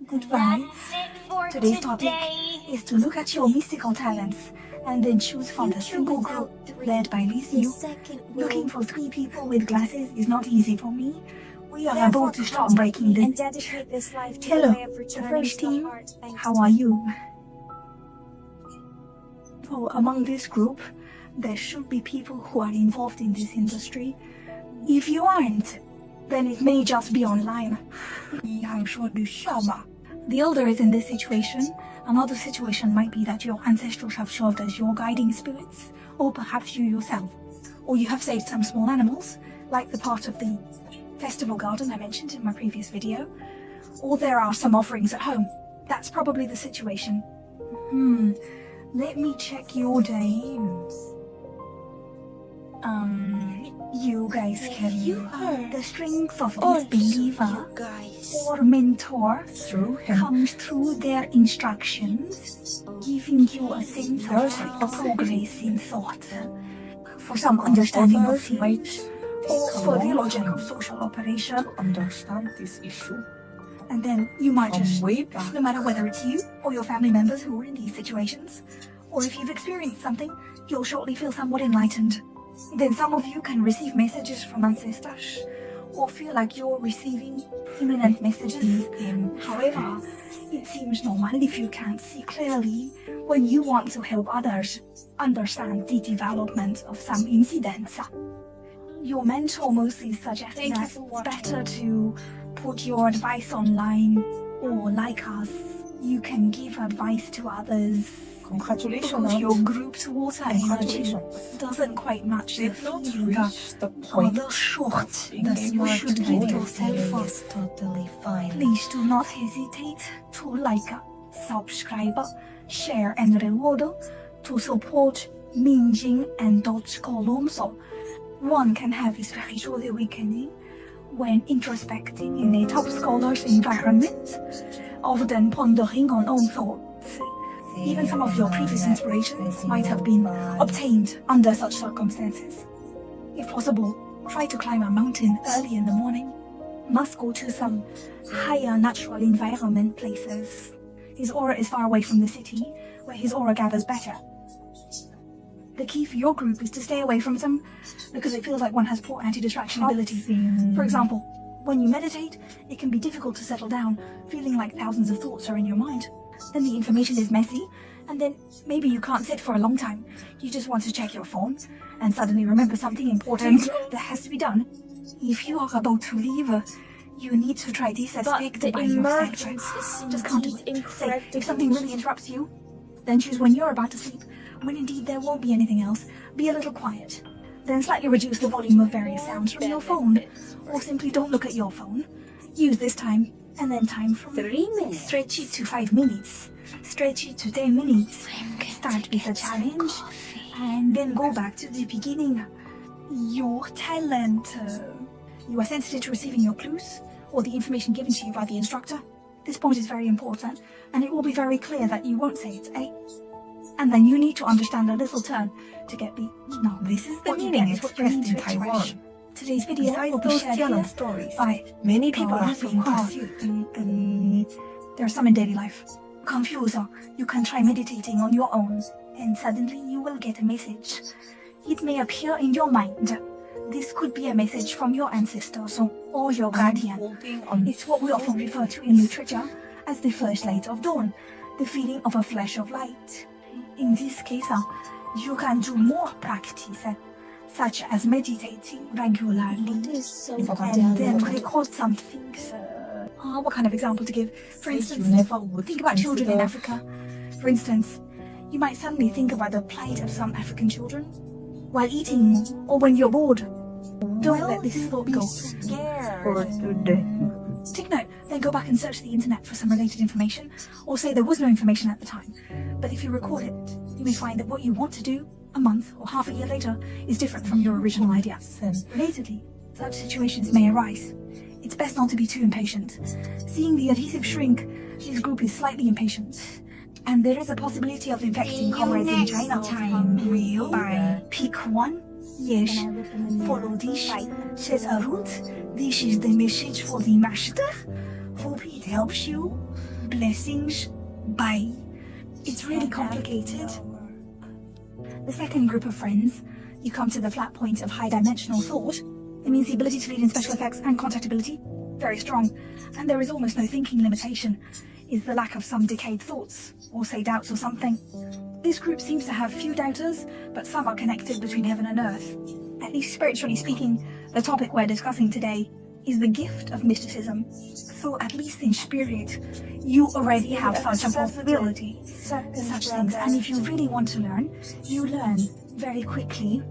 good vibes. Today's topic is to look at your mystical talents and then choose from the simple group led by you. Looking for 3 people with glasses is not easy for me. We are about to start breaking this. Hello, the first team, how are you? So among this group, there should be people who are involved in this industry. If you aren't, then it may just be online. The elder is in this situation. Another situation might be that your ancestors have served as your guiding spirits, or perhaps you yourself. Or you have saved some small animals, like the part of the festival garden I mentioned in my previous video. Or there are some offerings at home. That's probably the situation. Let me check your names. You guys can the strength of this believer or mentor comes through their instructions, giving you a sense of quick progress in thought, for some understanding of feelings, or for the logic of social operation. Understand this issue. And then you might just, no matter whether it's you or your family members who are in these situations, or if you've experienced something, you'll shortly feel somewhat enlightened. Then some of you can receive messages from ancestors, or feel like you're receiving imminent messages. However, it seems normal if you can't see clearly when you want to help others understand the development of some incidents. Your mentor mostly suggests that it's better to put your advice online, or like us, you can give advice to others. Congratulations. Because your group's water energy doesn't quite match the feeling or the short that you should give yourself. Totally fine. Please do not hesitate to like, subscribe, share and reward to support Minjing and Dodge columns. One can have a spiritual awakening when introspecting in a top scholar's environment, often pondering on own thoughts. Even some of your previous inspirations might have been obtained under such circumstances. If possible, try to climb a mountain early in the morning. Must go to some higher natural environment places. His aura is far away from the city, where his aura gathers better. The key for your group is to stay away from them, because it feels like one has poor anti-distraction ability. For example, when you meditate, it can be difficult to settle down, feeling like thousands of thoughts are in your mind. Then the information is messy, and then maybe you can't sit for a long time. You just want to check your phone, and suddenly remember something important that has to be done. If you are about to leave, you need to try this aspect by yourself. Just can't do it. Say, if something really interrupts you, then choose when you're about to sleep, when indeed there won't be anything else. Be a little quiet. Then slightly reduce the volume of various sounds from your phone, or simply don't look at your phone. Use this time, and then time from 3 minutes. Stretch it to 5 minutes. Stretch it to 10 minutes. Start with a challenge, and then go back to the beginning. Your talent. You are sensitive to receiving your clues, or the information given to you by the instructor. This point is very important, and it will be very clear that you won't say it's A. And then you need to understand a little turn to get B. No, This is the what you meaning get is what you expressed need in to express. Taiwan. Today's video Besides will be those shared Tiananmen here stories, by many people have been pursued. there are some in daily life. Confused, you can try meditating on your own, and suddenly you will get a message. It may appear in your mind. This could be a message from your ancestors or your guardian. Holding on. It's what we often refer to in literature as the first light of dawn, the feeling of a flash of light. In this case, you can do more practice, such as meditating regularly, and then record some things. What kind of example to give? For instance, You never would think about children in consider- Africa. For instance, you might suddenly think about the plight of some African children while eating or when you're bored. Don't let this thought go. For today. Take note, then go back and search the internet for some related information, or say there was no information at the time. But if you record it, you may find that what you want to do a month or half a year later is different from your original idea. Relatedly, such situations may arise. It's best not to be too impatient. Seeing the adhesive shrink, this group is slightly impatient. And there is a possibility of infecting comrades in China. Real? Pick one. Yes. Follow this. Says Arut. This is the message for the master. Hope it helps you. blessings. Bye. It's really complicated. The second group of friends, you come to the flat point of high dimensional thought. It means the ability to lead in special effects and contactability, very strong. And there is almost no thinking limitation, is the lack of some decayed thoughts, or say doubts or something. This group seems to have few doubters, but some are connected between heaven and earth. At least spiritually speaking, the topic we're discussing today is the gift of mysticism. So at least in spirit, you already have such a possibility, such things. And if you really want to learn, you learn very quickly.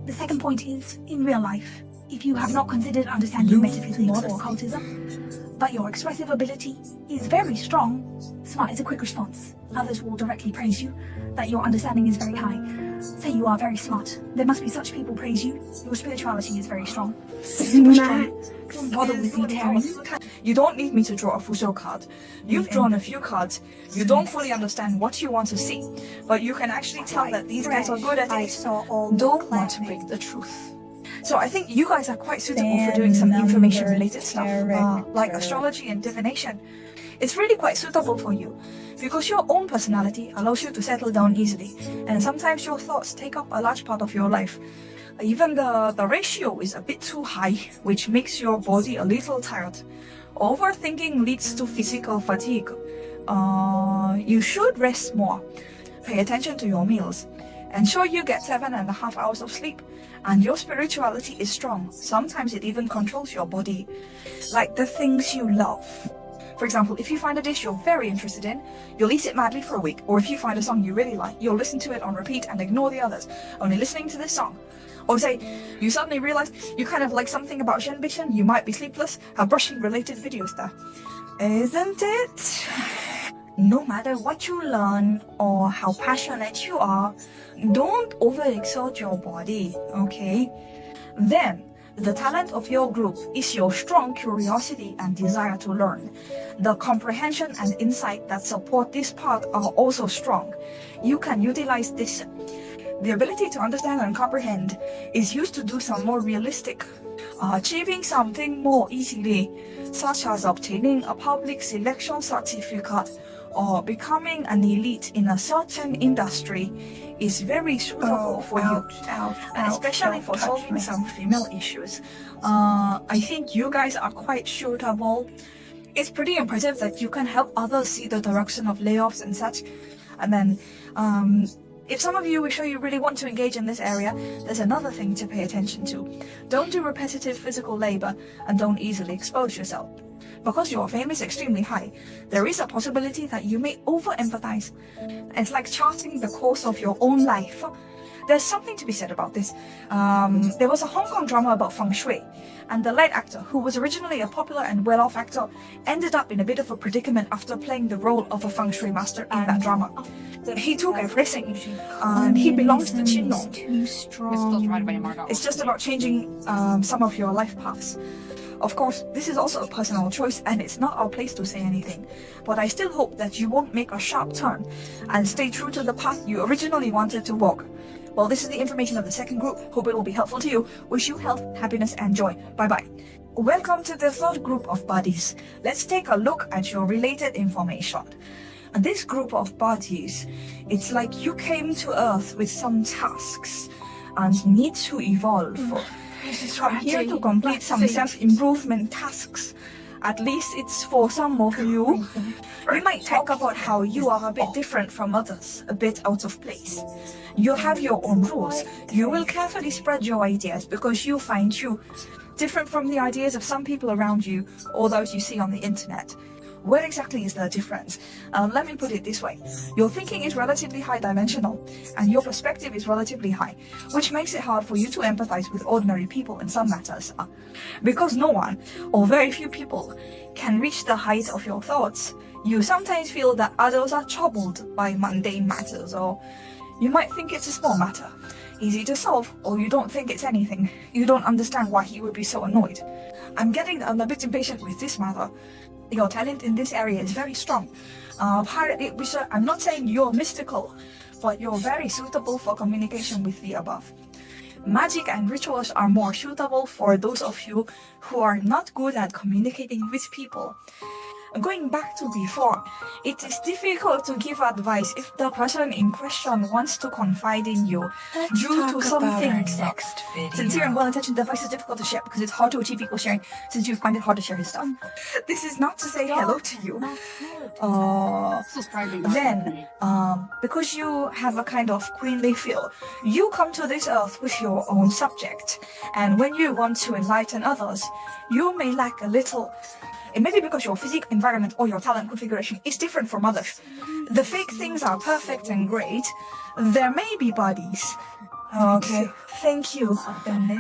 The second point is in real life. If you have not considered understanding metaphysics or occultism, but your expressive ability is very strong, smart is a quick response. Others will directly praise you, that your understanding is very high. Say you are very smart. There must be such people praise you. Your spirituality is very strong. Super strong. Don't bother with details. You don't need me to draw a full card. You've drawn a few cards. You don't fully understand what you want to see, but you can actually tell that these guys are good at it. Don't want to break the truth. So I think you guys are quite suitable for doing some information-related stuff, like astrology and divination. It's really quite suitable for you because your own personality allows you to settle down easily, and sometimes your thoughts take up a large part of your life. Even the ratio is a bit too high, which makes your body a little tired. Overthinking leads to physical fatigue. You should rest more. Pay attention to your meals. Ensure you get 7.5 hours of sleep. And your spirituality is strong. Sometimes it even controls your body. Like the things you love. For example, if you find a dish you're very interested in, you'll eat it madly for a week. Or if you find a song you really like, you'll listen to it on repeat and ignore the others, only listening to this song. Or say, you suddenly realize you kind of like something about Shenbishan, you might be sleepless, have brushing related videos there. Isn't it? No matter what you learn or how passionate you are, don't overexert your body, okay? Then, the talent of your group is your strong curiosity and desire to learn. The comprehension and insight that support this part are also strong. You can utilize this. The ability to understand and comprehend is used to do some more realistic, achieving something more easily, such as obtaining a public selection certificate or becoming an elite in a certain industry is very suitable for you, and especially for solving some female issues. I think you guys are quite suitable. It's pretty impressive that you can help others see the direction of layoffs and such. And then, if some of you are sure you really want to engage in this area, there's another thing to pay attention to. Don't do repetitive physical labor and don't easily expose yourself. Because your fame is extremely high, there is a possibility that you may over-empathize. It's like charting the course of your own life. There's something to be said about this. There was a Hong Kong drama about feng shui, and the lead actor, who was originally a popular and well-off actor, ended up in a bit of a predicament after playing the role of a feng shui master in that drama. He took everything, and he belongs to Qinglong. It's just about changing some of your life paths. Of course, this is also a personal choice and it's not our place to say anything, but I still hope that you won't make a sharp turn and stay true to the path you originally wanted to walk. Well, this is the information of the second group. Hope it will be helpful to you. Wish you health, happiness and joy. Bye-bye. Welcome to the third group of buddies. Let's take a look at your related information. And this group of buddies, it's like you came to Earth with some tasks and need to evolve. Come here to complete some self-improvement tasks. At least it's for some of you. We might talk about how you are a bit different from others, a bit out of place. You have your own rules. You will carefully spread your ideas because you find you different from the ideas of some people around you or those you see on the internet. Where exactly is the difference? Let me put it this way. Your thinking is relatively high dimensional and your perspective is relatively high, which makes it hard for you to empathize with ordinary people in some matters. Because no one, or very few people, can reach the height of your thoughts. You sometimes feel that others are troubled by mundane matters, or you might think it's a small matter, easy to solve, or you don't think it's anything. You don't understand why he would be so annoyed. I'm a bit impatient with this matter. Your talent in this area is very strong. I'm not saying you're mystical, but you're very suitable for communication with the above. Magic and rituals are more suitable for those of you who are not good at communicating with people. going back to before, it is difficult to give advice if the person in question wants to confide in you due to some things. Sincere and well-intentioned advice is difficult to share because it's hard to achieve equal sharing since you find it hard to share his stuff. This is not to say hello to you. Then, because you have a kind of queenly feel, you come to this earth with your own subject. And when you want to enlighten others, you may lack a little. It may be because your physique, environment, or your talent configuration is different from others. The fake things are perfect and great. There may be bodies. Okay, thank you.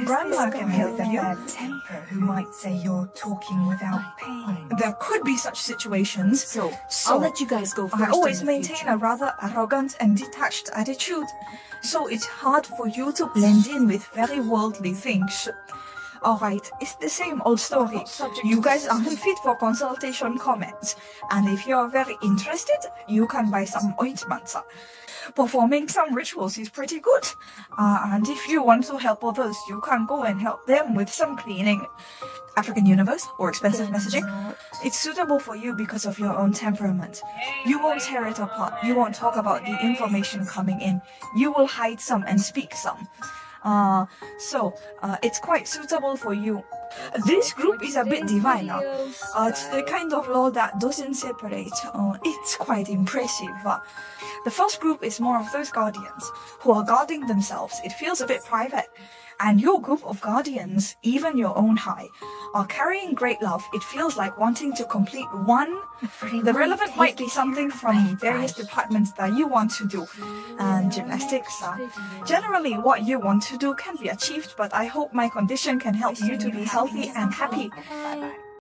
Grandma can help you. Temper who might say you're talking without pain. There could be such situations. So I'll let you guys go first. I always in the maintain future. a rather arrogant and detached attitude, so it's hard for you to blend in with very worldly things. Alright, it's the same old story. You guys aren't fit for consultation comments, and if you're very interested, you can buy some ointments. Performing some rituals is pretty good, and if you want to help others, you can go and help them with some cleaning. African universe or expensive messaging. It's suitable for you because of your own temperament. You won't tear it apart. You won't talk about the information coming in. You will hide some and speak some. So it's quite suitable for you. This group is a bit divine. It's the kind of law that doesn't separate. It's quite impressive. The first group is more of those guardians who are guarding themselves. It feels a bit private. And your group of guardians, even your own high, are carrying great love. It feels like wanting to complete one. The relevant might be something from various departments that you want to do. And gymnastics, generally what you want to do can be achieved, but I hope my condition can help you to be healthy and happy.